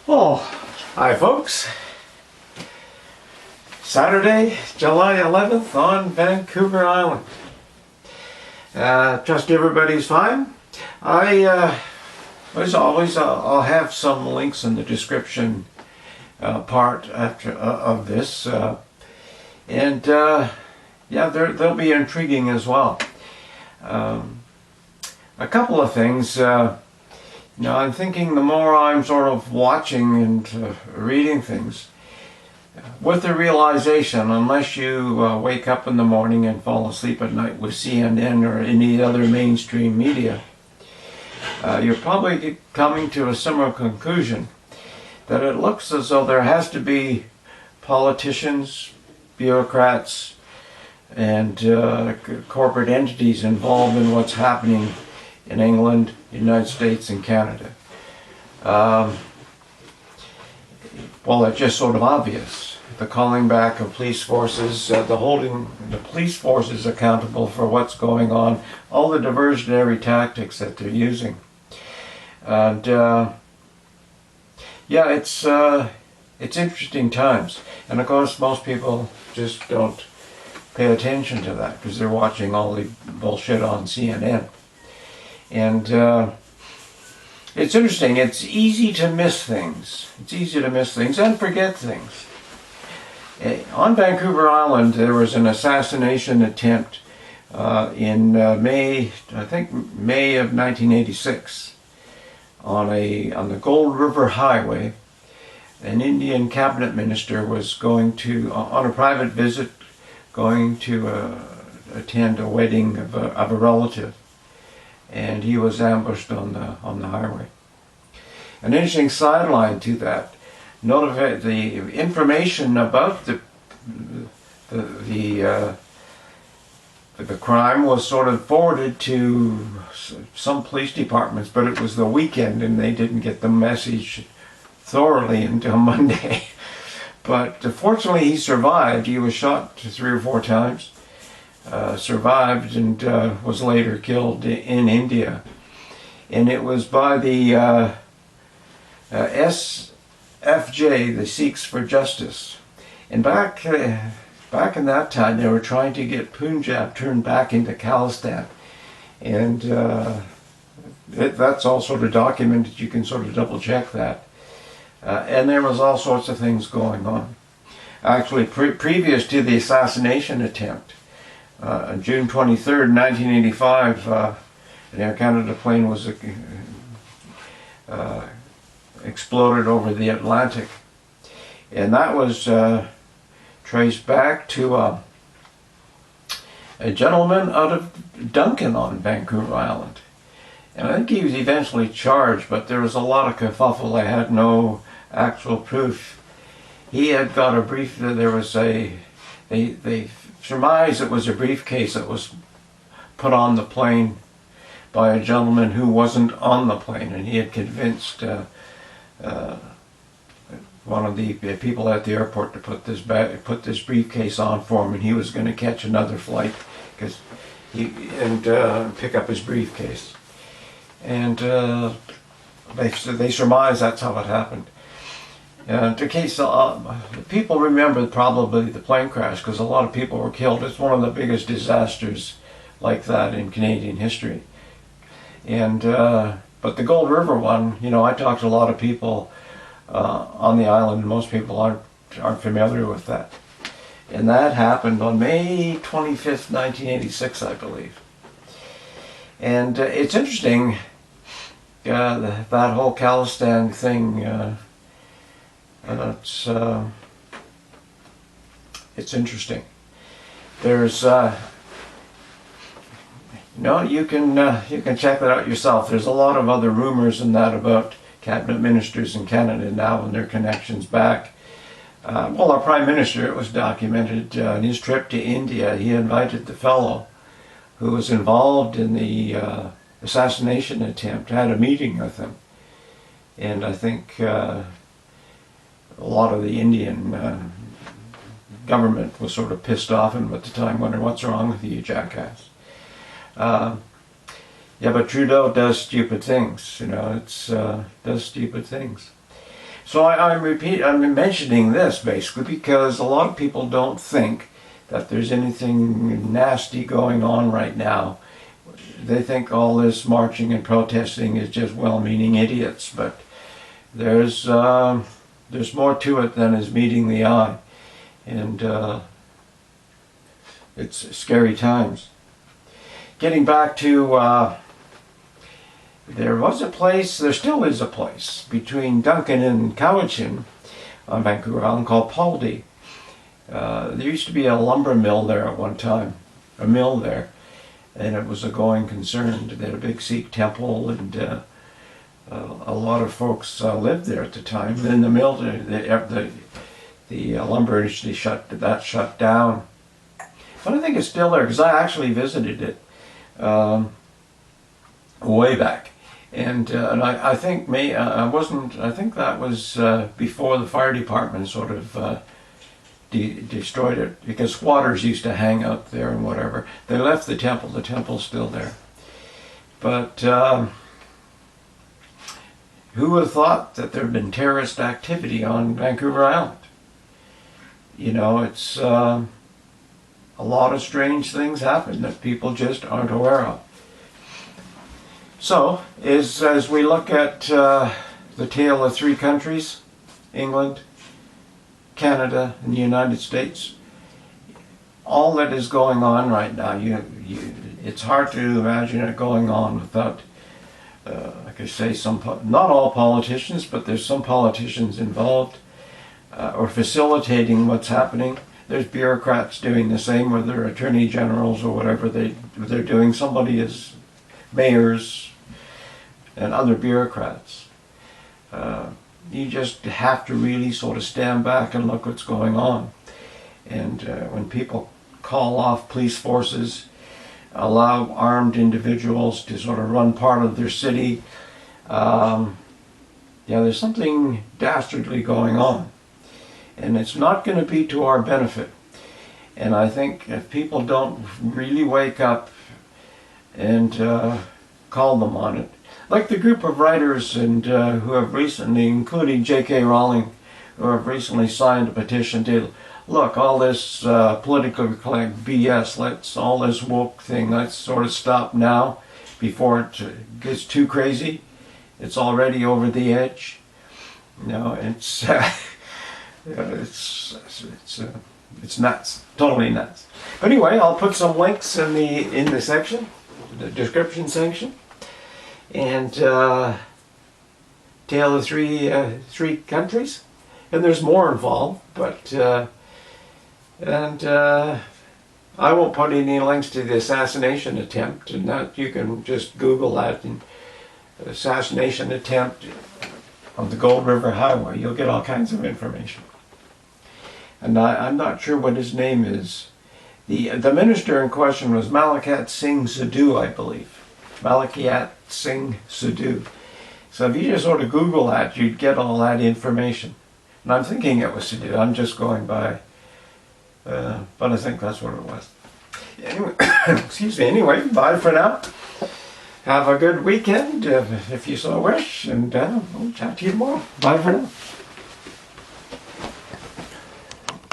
Oh, hi folks. Saturday, July 11th on Vancouver Island. Trust everybody's fine. As always, I'll have some links in the description part of this. Yeah, they'll be intriguing as well. A couple of things. I'm thinking the more I'm sort of watching and reading things, with the realization, unless you wake up in the morning and fall asleep at night with CNN or any other mainstream media, you're probably coming to a similar conclusion, that it looks as though there has to be politicians, bureaucrats, and corporate entities involved in what's happening in England, United States, and Canada. Well, it's just sort of obvious. The calling back of police forces, the holding the police forces accountable for what's going on, all the diversionary tactics that they're using. And yeah, it's interesting times. And of course, most people just don't pay attention to that because they're watching all the bullshit on CNN. And it's interesting, it's easy to miss things. It's easy to miss things and forget things. On Vancouver Island, there was an assassination attempt in May of 1986 on the Gold River Highway. An Indian cabinet minister was going to, on a private visit, going to attend a wedding of a relative. And he was ambushed on the highway. An interesting sideline to that: the information about the crime was sort of forwarded to some police departments, but it was the weekend and they didn't get the message thoroughly until Monday. But fortunately, he survived. He was shot 3 or 4 times. Survived and was later killed in India, and it was by the SFJ, the Sikhs for Justice. And back in that time, they were trying to get Punjab turned back into Khalistan, and that's all sort of documented. You can sort of double check that, and there was all sorts of things going on. Actually, previous to the assassination attempt. On June 23rd, 1985, an Air Canada plane was exploded over the Atlantic. And that was traced back to a gentleman out of Duncan on Vancouver Island. And I think he was eventually charged, but there was a lot of kerfuffle. I had no actual proof. He had got a brief, there was they surmised it was a briefcase that was put on the plane by a gentleman who wasn't on the plane, and he had convinced one of the people at the airport to put this briefcase on for him, and he was going to catch another flight and pick up his briefcase. And they surmised that's how it happened. In case people remember probably the plane crash, because a lot of people were killed. It's one of the biggest disasters like that in Canadian history. And but the Gold River one, I talked to a lot of people on the island, and most people aren't familiar with that. And that happened on May 25th, 1986, I believe. And it's interesting, that whole Khalistan thing. It's interesting. There's you can check that out yourself. There's a lot of other rumors and that about cabinet ministers in Canada now and their connections back. Well, our Prime Minister, it was documented on his trip to India, he invited the fellow who was involved in the assassination attempt, had a meeting with him, and I think a lot of the Indian government was sort of pissed off him at the time, wondering what's wrong with you, jackass. Yeah, but Trudeau does stupid things, does stupid things. So I'm mentioning this basically because a lot of people don't think that there's anything nasty going on right now. They think all this marching and protesting is just well-meaning idiots, but there's more to it than is meeting the eye, and it's scary times. Getting back to there still is a place between Duncan and Cowichan on Vancouver Island called Poldy. There used to be a lumber mill there at one time, a mill there, and it was a going concern. They had a big Sikh temple, and a lot of folks lived there at the time. Then the mill, the lumber industry shut down. But I think it's still there because I actually visited it way back. And I think I think that was before the fire department sort of destroyed it, because squatters used to hang out there and whatever. They left the temple's still there. But who would have thought that there had been terrorist activity on Vancouver Island? You know, it's a lot of strange things happen that people just aren't aware of. So, as we look at the tale of three countries, England, Canada, and the United States, all that is going on right now, it's hard to imagine it going on without, like I say, not all politicians, but there's some politicians involved or facilitating what's happening. There's bureaucrats doing the same, whether attorney generals or whatever they're doing. Somebody is mayors and other bureaucrats. You just have to really sort of stand back and look what's going on. And when people call off police forces, allow armed individuals to sort of run part of their city, there's something dastardly going on. And it's not going to be to our benefit. And I think if people don't really wake up and call them on it, like the group of writers and who have recently, including J.K. Rowling, who have recently signed a petition to look, all this political BS, all this woke thing, let's sort of stop now before it gets too crazy. It's already over the edge. You know, it's it's nuts, totally nuts. But anyway, I'll put some links in the section, the description section, and tale of three countries, and there's more involved, but I won't put any links to the assassination attempt, and that you can just Google that, and assassination attempt on the Gold River Highway. You'll get all kinds of information. And I'm not sure what his name is. The minister in question was Malakat Singh Sidhu, I believe. Malakat Singh Sidhu. So if you just sort of Google that, you'd get all that information. And I'm thinking it was Sidhu. I'm just going by, but I think that's what it was. Anyway, excuse me. Anyway, bye for now. Have a good weekend, if you so wish, and we'll chat to you tomorrow. Bye for now.